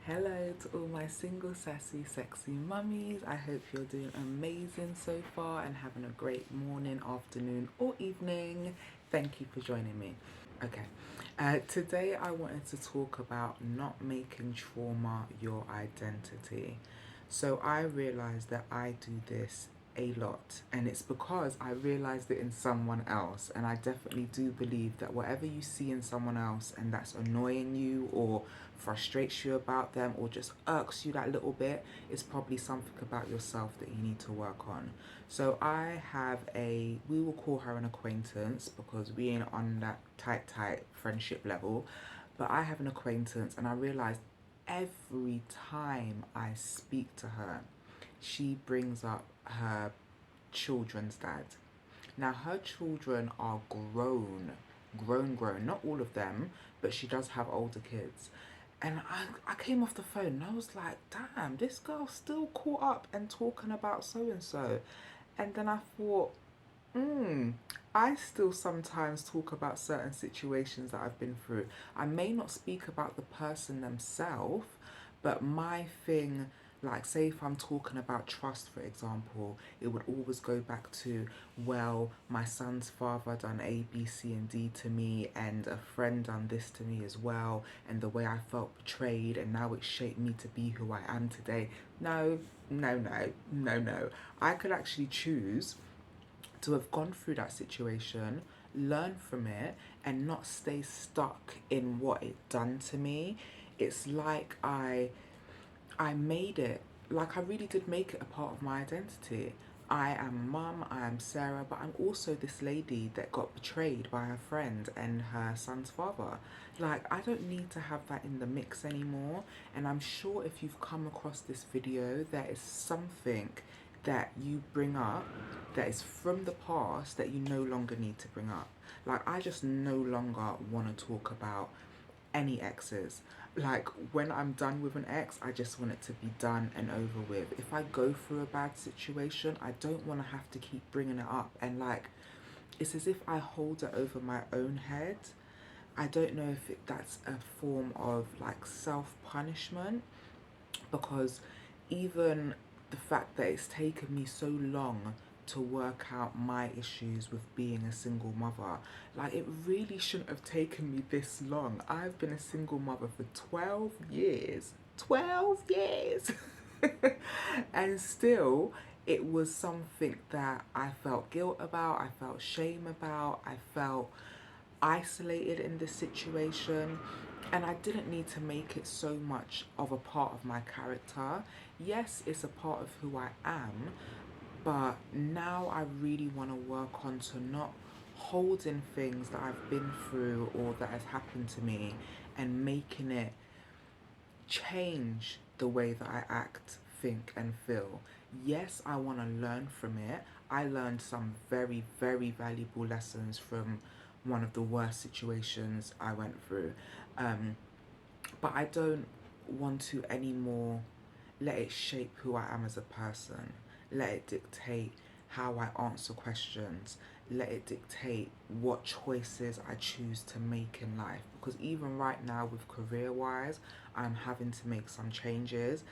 Hello to all my single, sassy, sexy mummies. I hope you're doing amazing so far and having a great morning, afternoon, or evening. Thank you for joining me. Okay, today I wanted to talk about not making trauma your identity. So I realized that I do this a lot, and it's because I realized it in someone else. And I definitely do believe that whatever you see in someone else and that's annoying you or frustrates you about them or just irks you that little bit is probably something about yourself that you need to work on. So I have we will call her an acquaintance because we ain't on that tight friendship level, but I have an acquaintance and I realized every time I speak to her, she brings up her children's dad. Now, her children are grown, not all of them, but she does have older kids. And I came off the phone and I was like, damn, this girl's still caught up and talking about so and so. And then I thought, I still sometimes talk about certain situations that I've been through. I may not speak about the person themselves, but my thing, like say if I'm talking about trust, for example, it would always go back to, well, my son's father done A, B, C, and D to me, and a friend done this to me as well, and the way I felt betrayed, and now it shaped me to be who I am today. No, no. I could actually choose to have gone through that situation, learn from it, and not stay stuck in what it done to me. It's like I made it, like I really did make it a part of my identity. I am mum, I am Sarah, but I'm also this lady that got betrayed by her friend and her son's father. Like, I don't need to have that in the mix anymore. And I'm sure if you've come across this video, there is something that you bring up that is from the past that you no longer need to bring up. Like, I just no longer want to talk about any exes. Like, when I'm done with an ex, I just want it to be done and over with. If I go through a bad situation, I don't want to have to keep bringing it up. And like, it's as if I hold it over my own head. I don't know if that's a form of like self punishment, because even the fact that it's taken me so long to work out my issues with being a single mother, like it really shouldn't have taken me this long. I've been a single mother for 12 years. 12 years! And still, it was something that I felt guilt about, I felt shame about, I felt isolated in this situation, and I didn't need to make it so much of a part of my character. Yes, it's a part of who I am, but now I really want to work on to not holding things that I've been through or that has happened to me and making it change the way that I act, think, and feel. Yes, I want to learn from it. I learned some very valuable lessons from one of the worst situations I went through. Um, but I don't want to anymore let it shape who I am as a person. Let it dictate how I answer questions. Let it dictate what choices I choose to make in life. Because even right now, with career wise, I'm having to make some changes.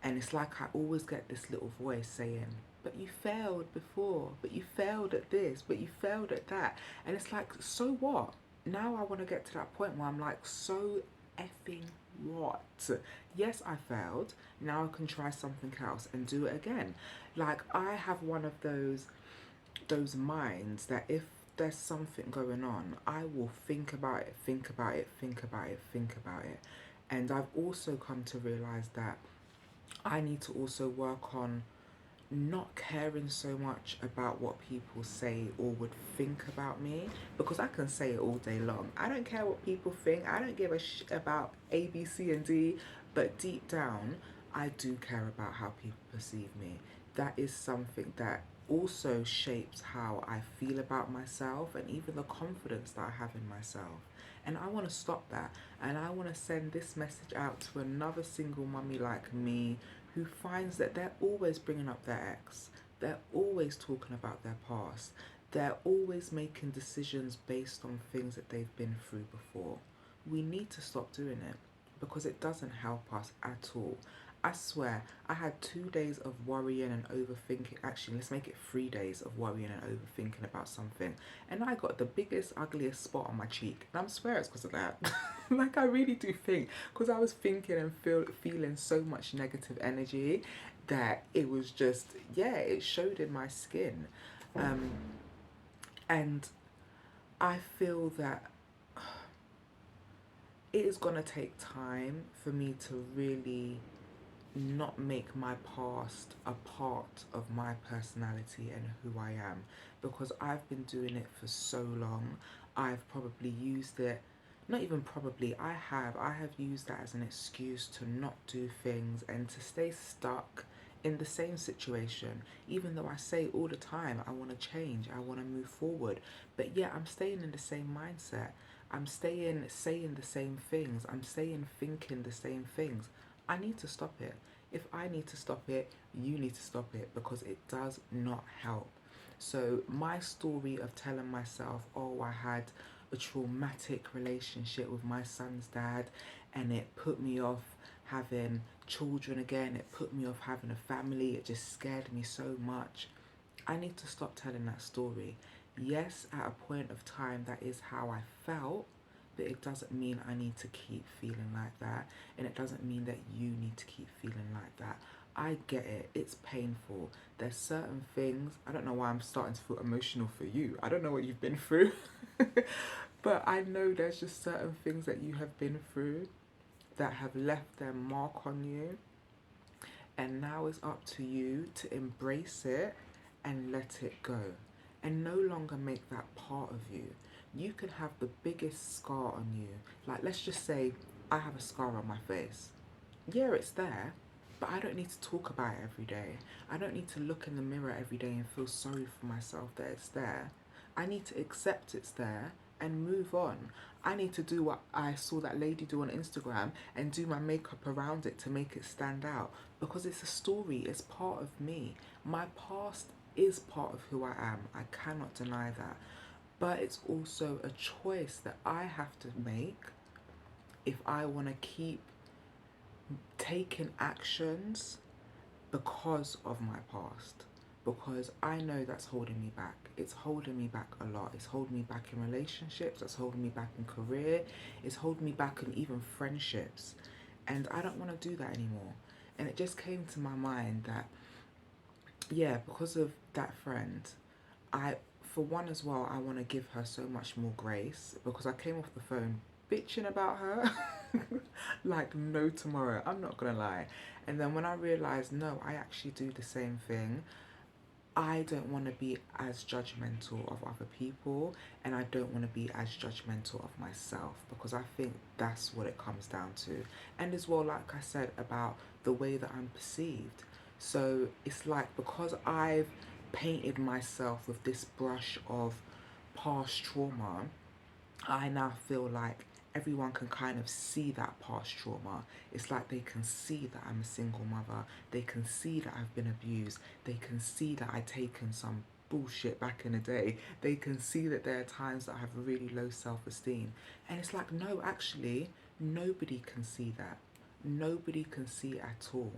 And it's like I always get this little voice saying, but you failed before, but you failed at this, but you failed at that. And it's like, so what? Now I want to get to that point where I'm like, so effing what? Yes, I failed. Now I can try something else and do it again. Like, I have one of those minds that if there's something going on, I will think about it, think about it, think about it, think about it. And I've also come to realize that I need to also work on not caring so much about what people say or would think about me, because I can say it all day long. I don't care what people think. I don't give a shit about A, B, C, and D, but deep down, I do care about how people perceive me. That is something that also shapes how I feel about myself and even the confidence that I have in myself. And I want to stop that. And I want to send this message out to another single mummy like me who finds that they're always bringing up their ex. They're always talking about their past. They're always making decisions based on things that they've been through before. We need to stop doing it. because it doesn't help us at all. I swear, I had 2 days of worrying and overthinking. Actually, let's make it 3 days of worrying and overthinking about something. And I got the biggest, ugliest spot on my cheek. And I'm swear it's because of that. Like, I really do think, because I was thinking and feeling so much negative energy that it was just, yeah, it showed in my skin. Um, and I feel that it is going to take time for me to really not make my past a part of my personality and who I am, because I've been doing it for so long. I've probably used it, not even probably, I have used that as an excuse to not do things and to stay stuck in the same situation, even though I say all the time I want to change, I want to move forward, but yeah, I'm staying in the same mindset. I'm staying saying the same things. I'm staying thinking the same things. I need to stop it. If I need to stop it, you need to stop it, because it does not help. So, my story of telling myself, oh, I had a traumatic relationship with my son's dad and it put me off having children again, it put me off having a family, it just scared me so much. I need to stop telling that story. Yes, at a point of time, that is how I felt, but it doesn't mean I need to keep feeling like that, and it doesn't mean that you need to keep feeling like that. I get it, it's painful. There's certain things, I don't know why I'm starting to feel emotional for you. I don't know what you've been through, but I know there's just certain things that you have been through that have left their mark on you, and now it's up to you to embrace it and let it go and no longer make that part of you. You can have the biggest scar on you. Like, let's just say I have a scar on my face. Yeah, it's there, but I don't need to talk about it every day. I don't need to look in the mirror every day and feel sorry for myself that it's there. I need to accept it's there and move on. I need to do what I saw that lady do on Instagram and do my makeup around it to make it stand out, because it's a story, it's part of me. My past is part of who I am. I cannot deny that. But it's also a choice that I have to make if I want to keep taking actions because of my past, because I know that's holding me back. It's holding me back a lot. It's holding me back in relationships, it's holding me back in career, it's holding me back in even friendships, and I don't want to do that anymore. And it just came to my mind that, yeah, because of that friend, I, for one as well, I want to give her so much more grace, because I came off the phone bitching about her like no tomorrow. I'm not gonna lie. And then when I realized, no, I actually do the same thing, I don't want to be as judgmental of other people, and I don't want to be as judgmental of myself, because I think that's what it comes down to. And as well, like I said, about the way that I'm perceived. So it's like, because I've painted myself with this brush of past trauma, I now feel like everyone can kind of see that past trauma. It's like they can see that I'm a single mother. They can see that I've been abused. They can see that I've taken some bullshit back in the day. They can see that there are times that I have really low self-esteem. And it's like, no, actually, nobody can see that. Nobody can see it at all.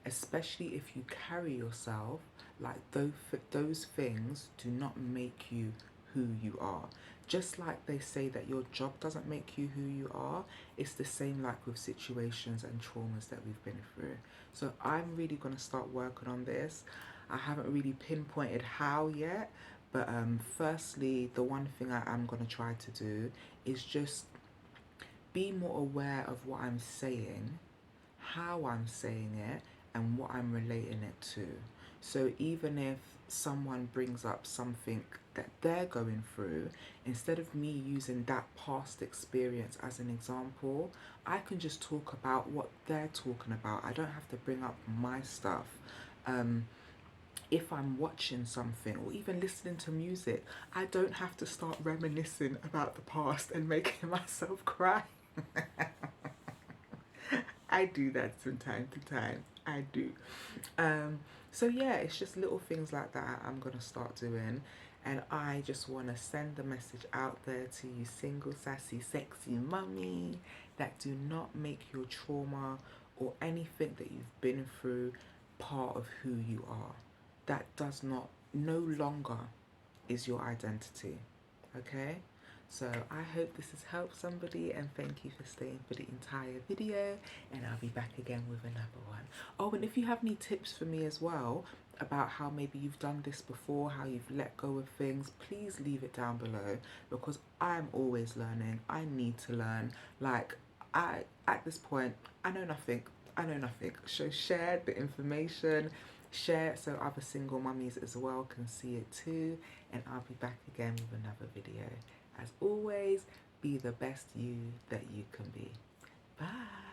Especially if you carry yourself like those things do not make you who you are. Just like they say that your job doesn't make you who you are, it's the same like with situations and traumas that we've been through. So I'm really going to start working on this. I haven't really pinpointed how yet, but firstly, the one thing I am going to try to do is just be more aware of what I'm saying, how I'm saying it, and what I'm relating it to. So even if someone brings up something that they're going through, instead of me using that past experience as an example, I can just talk about what they're talking about. I don't have to bring up my stuff. If I'm watching something or even listening to music, I don't have to start reminiscing about the past and making myself cry. I do that from time to time. I do. So yeah, it's just little things like that I'm gonna start doing, And I just want to send the message out there to you single, sassy, sexy mummy, that do not make your trauma or anything that you've been through part of who you are. That does not, no longer is your identity. Okay? So I hope this has helped somebody, and thank you for staying for the entire video, and I'll be back again with another one. Oh, and if you have any tips for me as well about how maybe you've done this before, how you've let go of things, please leave it down below, because I'm always learning. I need to learn. Like, at this point, I know nothing. I know nothing. So share the information, share it so other single mummies as well can see it too, and I'll be back again with another video. As always, be the best you that you can be. Bye.